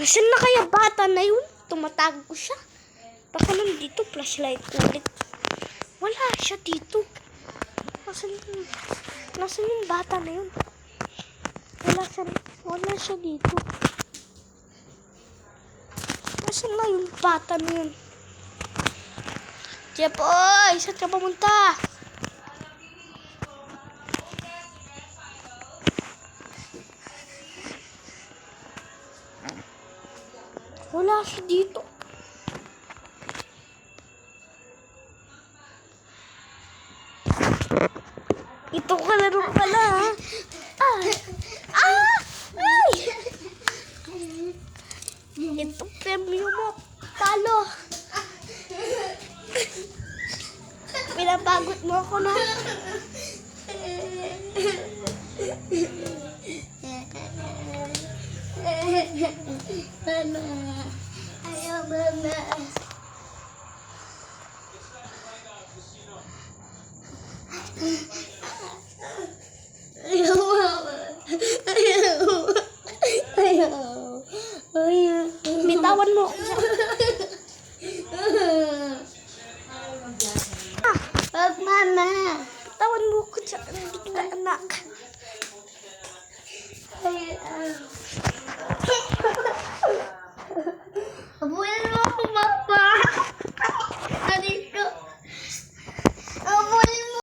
Nasaan na kaya bata na yun? Tumatago ko siya. Baka nandito, flashlight ko ulit. Wala siya dito. Nasaan yung bata na yun? Wala siya dito. Nasaan na yung bata na yun? Jeff, oy! Saan ka pumunta? Wala siya dito. Ito ka na rin pala, ha? Ay! Ito premyo mo. Talo. Pinapagot mo ako, no? Mama. Ayaw, mama.